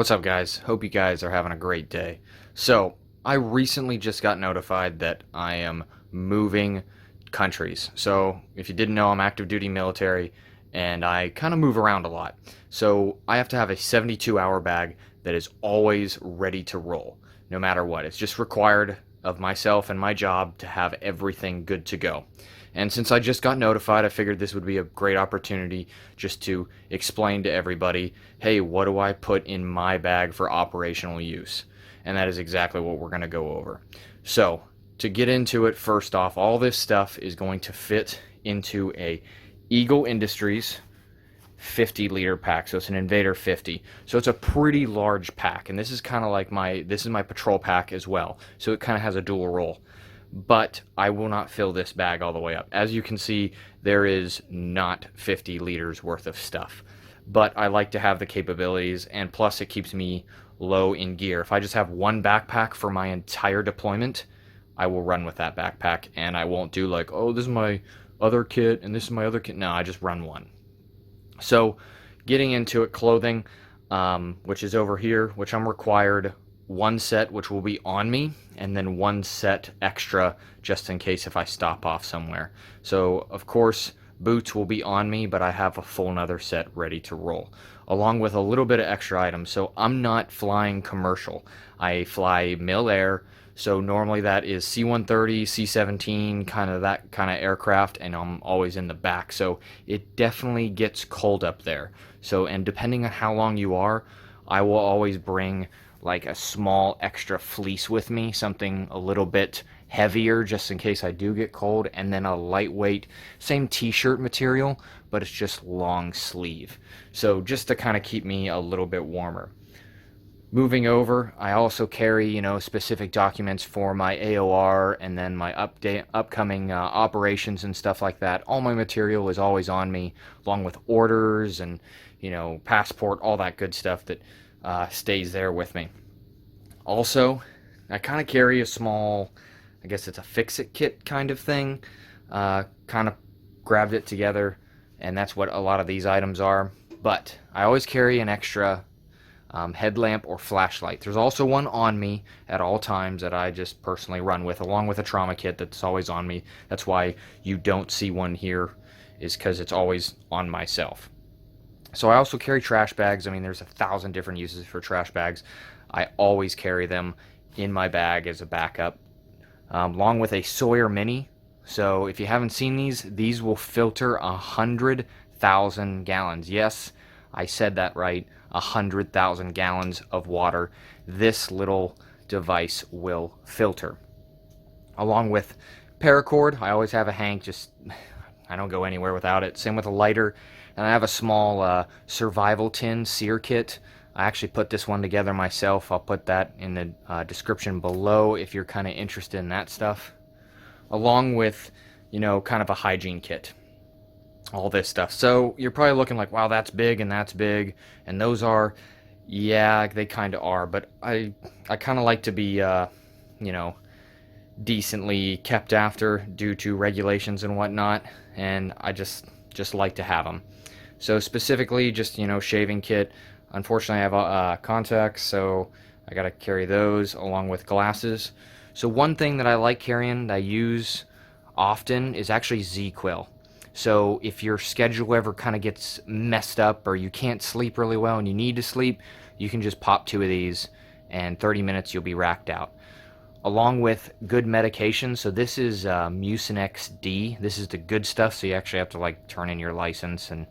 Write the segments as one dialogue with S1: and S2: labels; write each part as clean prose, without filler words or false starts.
S1: What's up, guys? Hope you guys are having a great day. So, I recently just got notified that I am moving countries. So, if you didn't know, I'm active duty military and I kind of move around a lot. So, I have to have a 72-hour bag that is always ready to roll, no matter what. It's just required of myself and my job to have everything good to go. And since I just got notified, I figured this would be a great opportunity just to explain to everybody, hey, what do I put in my bag for operational use? And that is exactly what we're going to go over. So, to get into it, first off, all this stuff is going to fit into a Eagle Industries 50-liter pack. So it's an Invader 50. So it's a pretty large pack, and this is kind of like this is my patrol pack as well. So it kind of has a dual role. But I will not fill this bag all the way up. As you can see, there is not 50 liters worth of stuff. But I like to have the capabilities, and plus it keeps me low in gear. If I just have one backpack for my entire deployment, I will run with that backpack, and I won't do like, oh, this is my other kit, and this is my other kit. No, I just run one. So, getting into it, clothing, which is over here, which I'm required one set, which will be on me, and then one set extra just in case if I stop off somewhere. So, of course, boots will be on me, but I have a full another set ready to roll, along with a little bit of extra items. So, I'm not flying commercial. I fly mil air. So normally that is C-130, C-17, kind of that kind of aircraft, and I'm always in the back. So it definitely gets cold up there. So, and depending on how long you are, I will always bring like a small extra fleece with me, something a little bit heavier just in case I do get cold, and then a lightweight, same t-shirt material, but it's just long sleeve. So just to kind of keep me a little bit warmer. Moving over, I also carry, specific documents for my AOR and then my upcoming operations and stuff like that. All my material is always on me, along with orders and, passport, all that good stuff that stays there with me. Also, I kind of carry a small, I guess it's a fix-it kit kind of thing. Kind of grabbed it together, and that's what a lot of these items are. But I always carry an extra headlamp or flashlight. There's also one on me at all times that I just personally run with, along with a trauma kit that's always on me. That's why you don't see one here, is because it's always on myself. So I also carry trash bags. I mean, there's 1,000 different uses for trash bags. I always carry them in my bag as a backup, along with a Sawyer Mini. So if you haven't seen these will filter 100,000 gallons. Yes, I said that right. 100,000 gallons of water this little device will filter. Along with paracord, I always have a hank, I don't go anywhere without it. Same with a lighter, and I have a small survival tin sear kit. I actually put this one together myself. I'll put that in the description below if you're kind of interested in that stuff. Along with, kind of a hygiene kit. All this stuff. So you're probably looking like, wow, that's big and that's big, and those are, yeah, they kind of are, but I kind of like to be decently kept after due to regulations and whatnot, and I just like to have them. So specifically, just shaving kit. Unfortunately, I have contacts, so I gotta carry those along with glasses. So one thing that I like carrying that I use often is actually Z-Quil. So if your schedule ever kind of gets messed up, or you can't sleep really well and you need to sleep, you can just pop 2 of these, and 30 minutes you'll be racked out. Along with good medication. So this is Mucinex D. This is the good stuff, so you actually have to turn in your license and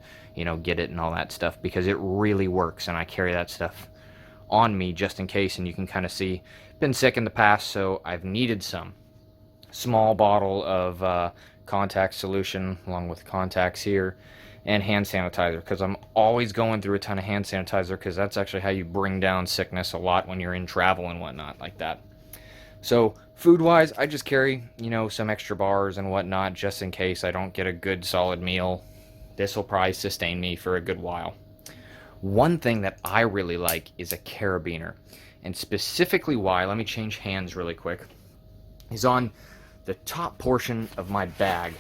S1: get it and all that stuff, because it really works, and I carry that stuff on me just in case. And you can kind of see, been sick in the past, so I've needed some. Small bottle of contact solution, along with contacts here, and hand sanitizer, because I'm always going through a ton of hand sanitizer, because that's actually how you bring down sickness a lot when you're in travel and whatnot like that. So food wise, I just carry some extra bars and whatnot, just in case I don't get a good solid meal. This will probably sustain me for a good while. One thing that I really like is a carabiner, and specifically why, let me change hands really quick, is on the top portion of my bag.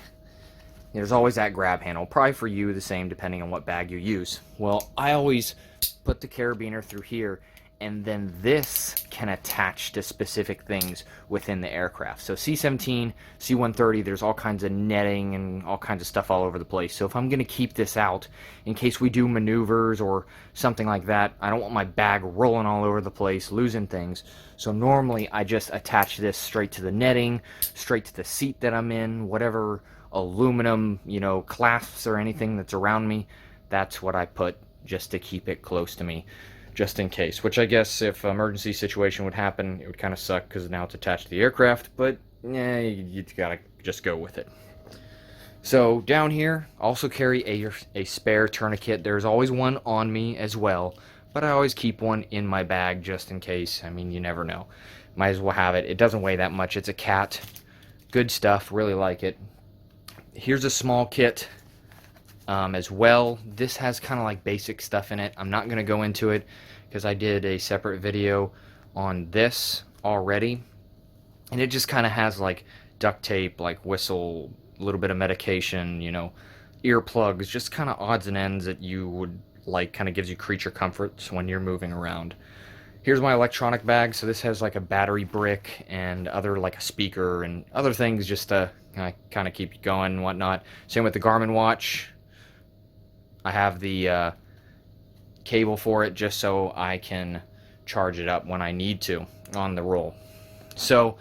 S1: there's always that grab handle. Probably for you the same depending on what bag you use. Well, I always put the carabiner through here, and then this can attach to specific things within the aircraft. So C-17, C-130, there's all kinds of netting and all kinds of stuff all over the place. So if I'm going to keep this out in case we do maneuvers or something like that, I don't want my bag rolling all over the place, losing things. So normally I just attach this straight to the netting, straight to the seat that I'm in, whatever aluminum, clasps or anything that's around me, that's what I put just to keep it close to me, just in case. Which I guess if an emergency situation would happen, it would kind of suck because now it's attached to the aircraft, but you gotta just go with it. So down here, also carry a spare tourniquet. There's always one on me as well, but I always keep one in my bag just in case. I mean, you never know. Might as well have it. It doesn't weigh that much. It's a cat. Good stuff. Really like it. Here's a small kit as well. This has kind of like basic stuff in it. I'm not going to go into it because I did a separate video on this already. And it just kind of has like duct tape, like whistle, a little bit of medication, earplugs, just kind of odds and ends that you would like, kind of gives you creature comforts when you're moving around. Here's my electronic bag. So this has like a battery brick and other, like a speaker and other things just to kind of keep you going and whatnot. Same with the Garmin watch. I have the cable for it just so I can charge it up when I need to on the roll. So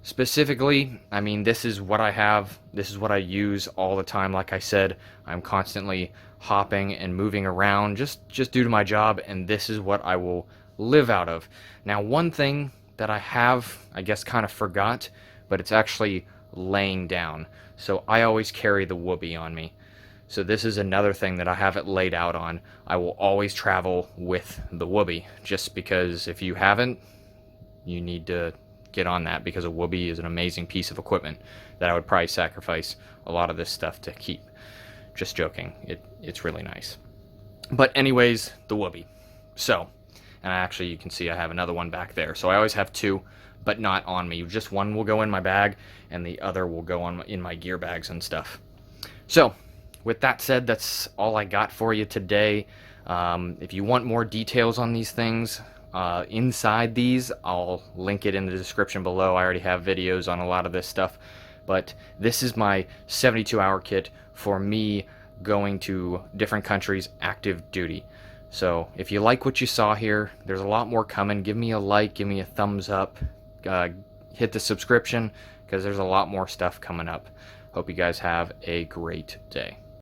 S1: specifically, I mean, this is what I have. This is what I use all the time. Like I said, I'm constantly hopping and moving around just due to my job, and this is what I will live out of. Now, one thing that I have, I guess, kind of forgot, but it's actually laying down. So I always carry the whoopee on me. So this is another thing that I have it laid out on. I will always travel with the whoopee, just because if you haven't, you need to get on that, because a whoopee is an amazing piece of equipment that I would probably sacrifice a lot of this stuff to keep. Just joking. It's really nice. But anyways, the whoopee. So, and actually you can see I have another one back there. So I always have two, but not on me. Just one will go in my bag and the other will go in my gear bags and stuff. So with that said, that's all I got for you today. If you want more details on these things, inside these, I'll link it in the description below. I already have videos on a lot of this stuff, but this is my 72-hour kit for me going to different countries active duty. So if you like what you saw here, there's a lot more coming. Give me a like, give me a thumbs up, hit the subscription, because there's a lot more stuff coming up. Hope you guys have a great day.